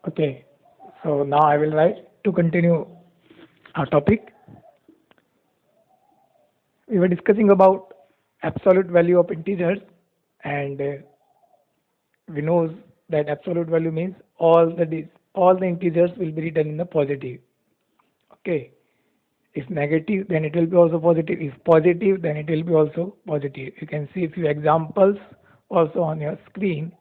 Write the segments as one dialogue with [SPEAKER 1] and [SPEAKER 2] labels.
[SPEAKER 1] Okay, so now I will write to continue our topic. We were discussing about absolute value of integers, and we know that absolute value means all the integers will be written in the positive. Okay, if negative, then it will be also positive. If positive, then it will be also positive. You can see a few examples also on your screen.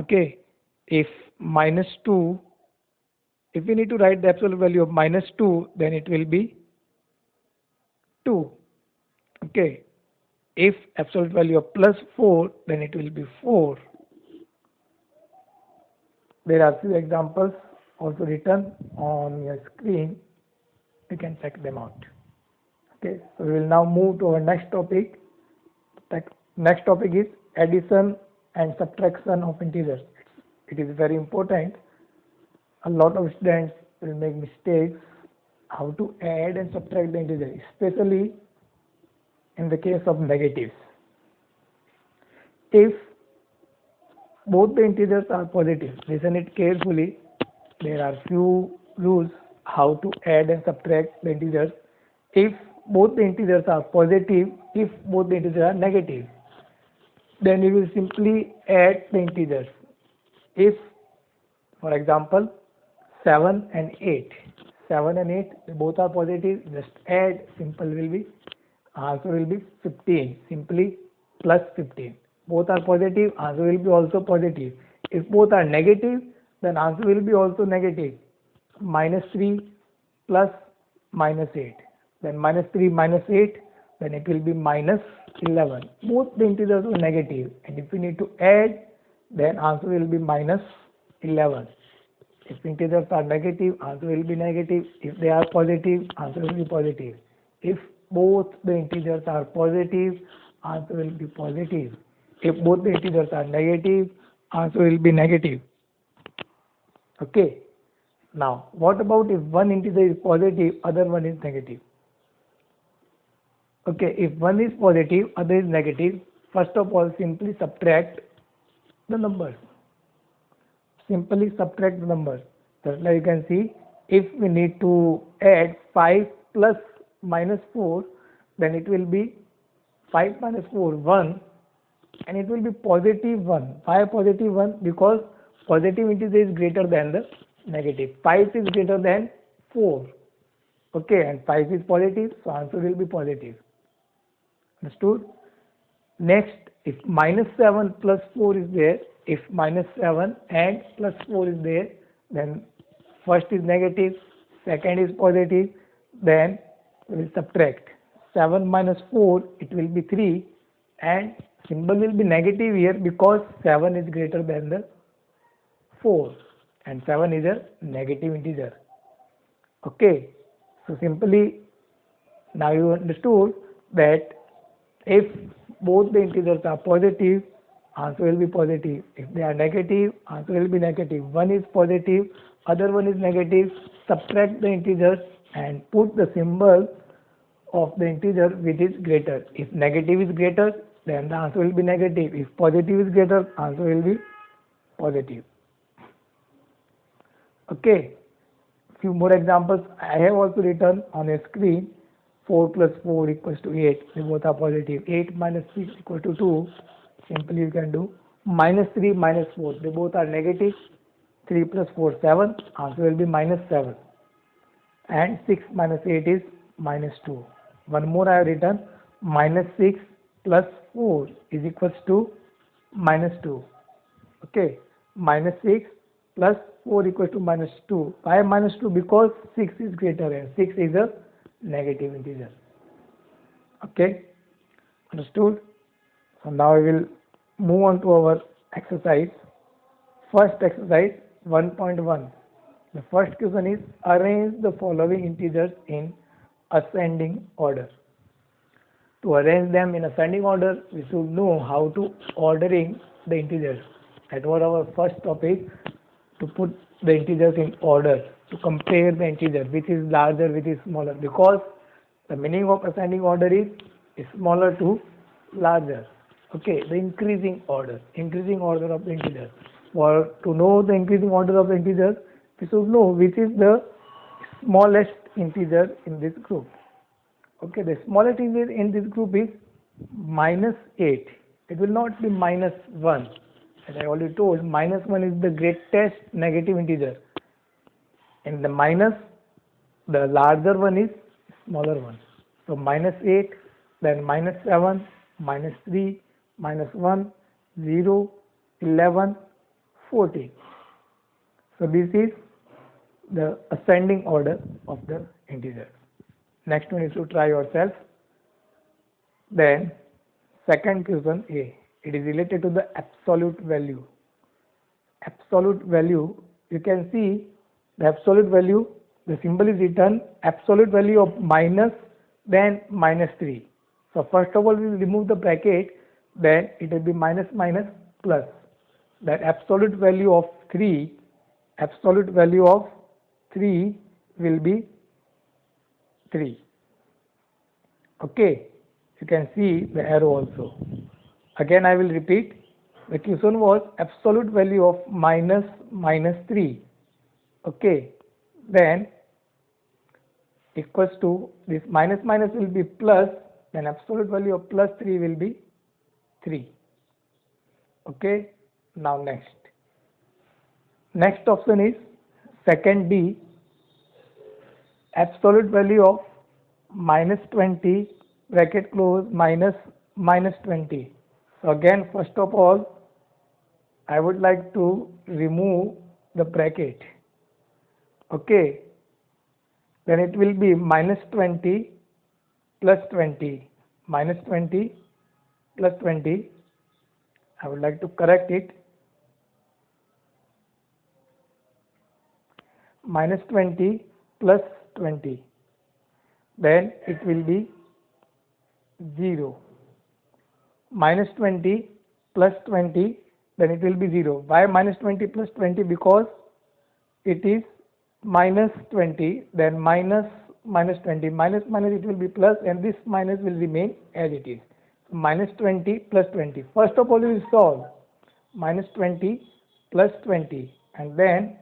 [SPEAKER 1] Okay, if minus 2, if we need to write the absolute value of minus 2, then it will be 2. Okay, if absolute value of plus 4, then it will be 4. There are few examples also written on your screen. You can check them out. Okay, so we will now move to our next topic. Next topic is addition and subtraction of integers. It is very important. A lot of students will make mistakes how to add and subtract the integers, especially in the case of negatives. If both the integers are positive, listen it carefully. There are few rules how to add and subtract the integers. If both the integers are positive, if both the integers are negative, then you will simply add the integers. If, for example, 7 and 8, 7 and 8 both are positive, just add, simple will be, answer will be 15, simply plus 15. Both are positive, answer will be also positive. If both are negative, then answer will be also negative. Minus 3 plus minus 8, then minus 3 minus 8, then it will be minus 11. Both the integers are negative, and if we need to add, then answer will be minus 11. If integers are negative, answer will be negative. If they are positive, answer will be positive. If both the integers are positive, answer will be positive. If both the integers are negative, answer will be negative. Okay. Now, what about if one integer is positive, other one is negative? Okay, if one is positive, other is negative, first of all, simply subtract the numbers. Simply subtract the numbers. Just like you can see, if we need to add 5 plus minus 4, then it will be 5 minus 4, 1, and it will be positive 1. 5 positive 1 because positive integer is greater than the negative. 5 is greater than 4. Okay, and 5 is positive, so answer will be positive. Understood? Next, if minus 7 plus 4 is there, if minus 7 and plus 4 is there, then first is negative, second is positive, then we will subtract. 7 minus 4, it will be 3, and symbol will be negative here because 7 is greater than the 4, and 7 is a negative integer. Okay, so simply now you understood that if both the integers are positive, answer will be positive. If they are negative, answer will be negative. One is positive, other one is negative. Subtract the integers and put the symbol of the integer which is greater. If negative is greater, then the answer will be negative. If positive is greater, answer will be positive. Okay. Few more examples I have also written on a screen. 4 plus 4 equals to 8. They both are positive. 8 minus 6 equals to 2. Simply you can do. Minus 3 minus 4. They both are negative. 3 plus 4, 7. Answer will be minus 7. And 6 minus 8 is minus 2. One more I have written. Minus 6 plus 4 is equals to minus 2. Okay. Minus 6 plus 4 equals to minus 2. Why minus 2? Because 6 is greater and 6 is a negative integer. Okay, understood? So now we will move on to our exercise. First exercise 1.1. The first question is arrange the following integers in ascending order. To arrange them in ascending order, we should know how to ordering the integers. That was our first topic, to put the integers in order, to compare the integer which is larger, which is smaller, because the meaning of ascending order is smaller to larger. Okay, the increasing order of the integer. to know the increasing order of the integers, we should know which is the smallest integer in this group. Okay, the smallest integer in this group is -8. It will not be -1. As I already told, -1 is the greatest negative integer. In the minus, the larger one is smaller one. So -8, then -7, -3, -1, 0, 11, 14. So this is the ascending order of the integers. Next one is to try yourself. Then second question A. It is related to the absolute value. Absolute value, you can see the absolute value, the symbol is written absolute value of minus, then -3. So first of all we will remove the bracket, then it will be minus minus plus. That absolute value of 3 will be 3. Okay, you can see the arrow also. Again I will repeat, the question was absolute value of -3. Okay, then equals to this minus minus will be plus, then absolute value of +3 will be 3. Okay, now next option is second D, absolute value of -20 bracket close -20. So again, first of all I would like to remove the bracket. Okay, then it will be -20 plus 20, -20 plus 20. I would like to correct it. -20 plus 20, then it will be 0. -20 plus 20, then it will be 0. Why -20 plus 20? Because it is -20, then -20, minus it will be plus, and this minus will remain as it is. -20 plus 20. First of all, we will solve -20 plus 20, and then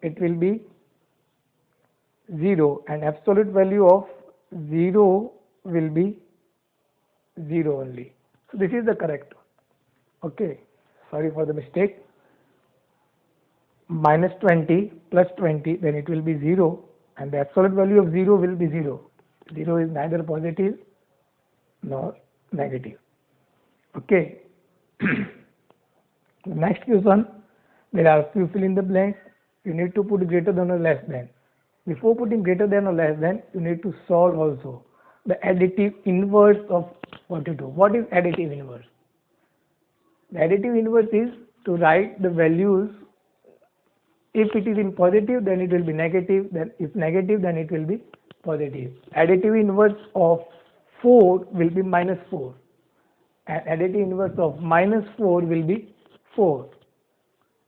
[SPEAKER 1] it will be 0, and absolute value of 0 will be 0 only. So this is the correct one. Okay, sorry for the mistake. -20 plus 20, then it will be 0, and the absolute value of 0 will be 0. 0 is neither positive nor negative. Okay. The next question, there are few fill in the blanks. You need to put greater than or less than. Before putting greater than or less than, you need to solve also the additive inverse of 42. What is additive inverse? The additive inverse is to write the values. If it is in positive, then it will be negative. Then if negative, then it will be positive. Additive inverse of 4 will be -4. And additive inverse of -4 will be 4.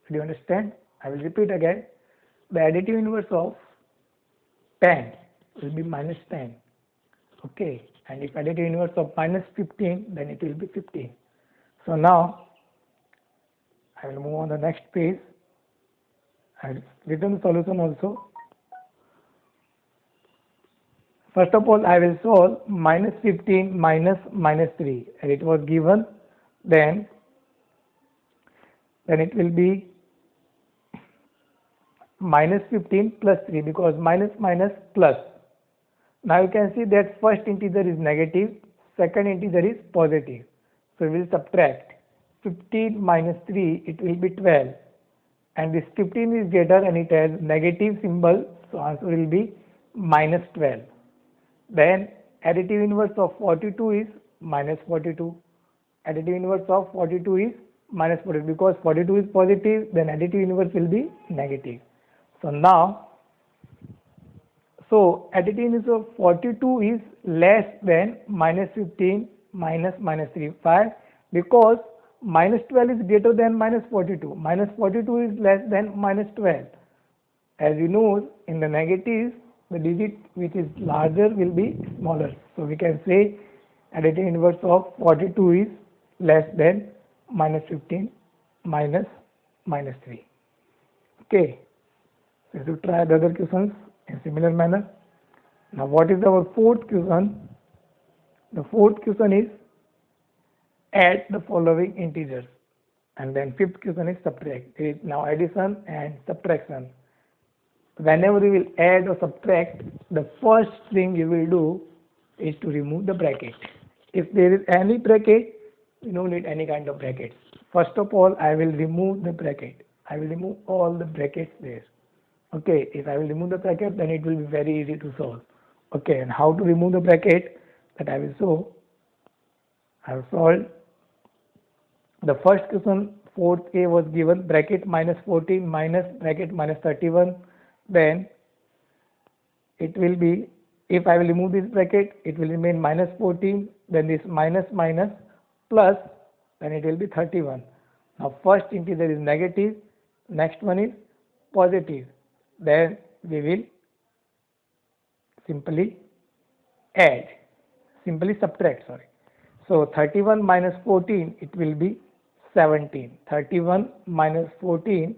[SPEAKER 1] Do you understand? I will repeat again. The additive inverse of 10 will be -10. Okay. And if additive inverse of -15, then it will be 15. So now I will move on the next page. I have written the solution also. First of all, I will solve -15 minus -3, and it was given. Then it will be -15 plus 3, because minus minus plus. Now you can see that first integer is negative, second integer is positive. So we will subtract 15 minus 3, it will be 12. And this 15 is greater and it has negative symbol, so answer will be -12. Then additive inverse of 42 is -42. Additive inverse of 42 is -42, because 42 is positive, then additive inverse will be negative. So now, additive inverse of 42 is less than -15 minus -3. Why? Because -12 is greater than -42. -42 is less than -12. As you know, in the negatives, the digit which is larger will be smaller. So we can say additive inverse of 42 is less than -15 minus minus 3. Okay, so to try the other questions in similar manner. Now what is our fourth question? The fourth question is add the following integers, and then fifth question is subtract. It is now addition and subtraction. Whenever you will add or subtract, the first thing you will do is to remove the bracket. If there is any bracket, you don't need any kind of brackets. First of all, I will remove the bracket. I will remove all the brackets there. Okay, if I will remove the bracket, then it will be very easy to solve. Okay, and how to remove the bracket, that I will show. I have solved the first question. 4a was given bracket minus 14 minus bracket minus 31. Then it will be, if I will remove this bracket, it will remain minus 14, then this minus minus plus, then it will be 31. Now first integer is negative, next one is positive, then we will simply subtract, sorry. So 31 minus 14, it will be 17. 31 minus 14,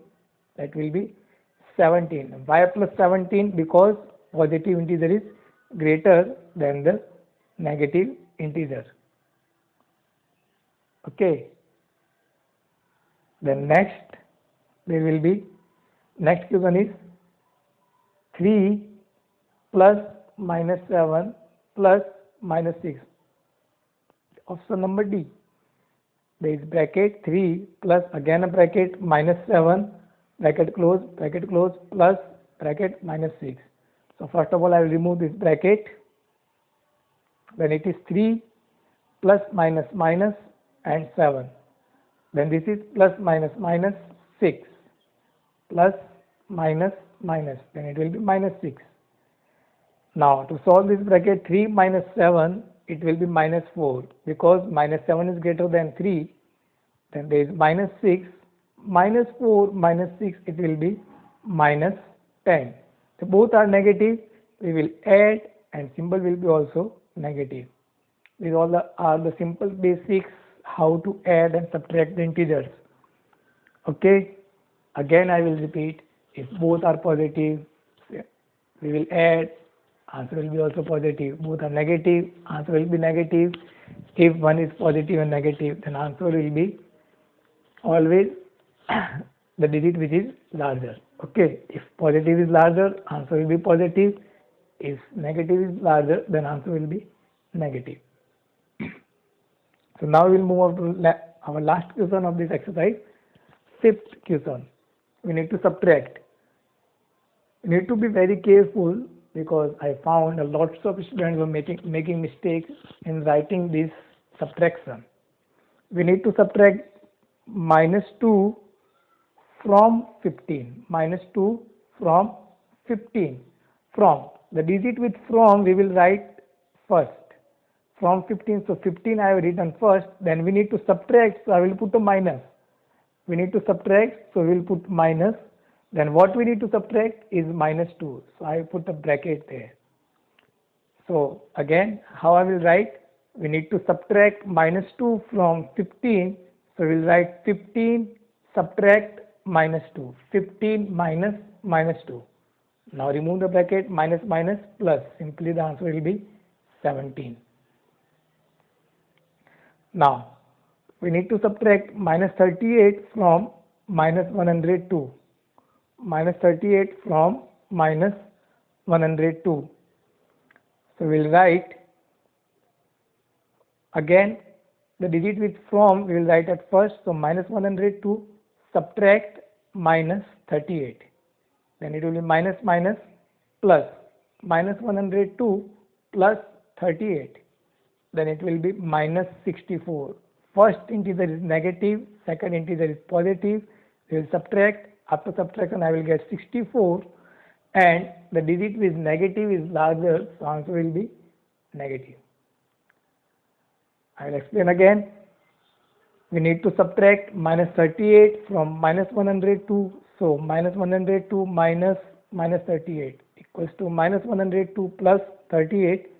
[SPEAKER 1] that will be 17. Why plus 17? Because positive integer is greater than the negative integer. Okay. Then next, there will be, next question is 3 plus minus 7 plus minus 6. Option number D. There is bracket 3 plus again a bracket minus 7, bracket close plus bracket minus 6. So first of all, I will remove this bracket. Then it is 3 plus minus minus and 7. Then this is plus minus minus 6 plus minus minus. Then it will be minus 6. Now to solve this bracket 3 minus 7, it will be minus 4, because minus 7 is greater than 3. Then there is minus 6, minus 4, minus 6, it will be minus 10. So both are negative, we will add and symbol will be also negative. These all are the simple basics how to add and subtract the integers. Okay, again I will repeat, if both are positive, we will add, answer will be also positive. Both are negative, answer will be negative. If one is positive and negative, then answer will be always the digit which is larger. Okay, if positive is larger, answer will be positive. If negative is larger, then answer will be negative. So now we will move on to our last question of this exercise. Fifth question. We need to subtract. We need to be very careful, because I found a lots of students were making mistakes in writing this subtraction. We need to subtract minus 2 from 15. Minus 2 from 15. From the digit with from we will write first. From 15, so 15 I have written first. Then we need to subtract, so I will put a minus. We need to subtract, so we will put minus. Then what we need to subtract is minus 2. So I put a bracket there. So again, how I will write? We need to subtract minus 2 from 15. So we will write 15 subtract minus 2. 15 minus minus 2. Now remove the bracket, minus minus plus. Simply the answer will be 17. Now we need to subtract minus 38 from minus 102. Minus 38 from minus 102. So we will write again the digit with from we will write at first. So minus 102 subtract minus 38. Then it will be minus minus plus. Minus 102 plus 38. Then it will be minus 64. First integer is negative, second integer is positive. We will subtract. After subtraction, I will get 64, and the digit with negative is larger, so answer will be negative. I will explain again. We need to subtract minus 38 from minus 102. So minus 102 minus minus 38 equals to minus 102 plus 38.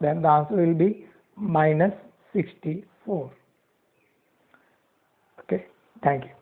[SPEAKER 1] Then the answer will be minus 64. Okay, thank you.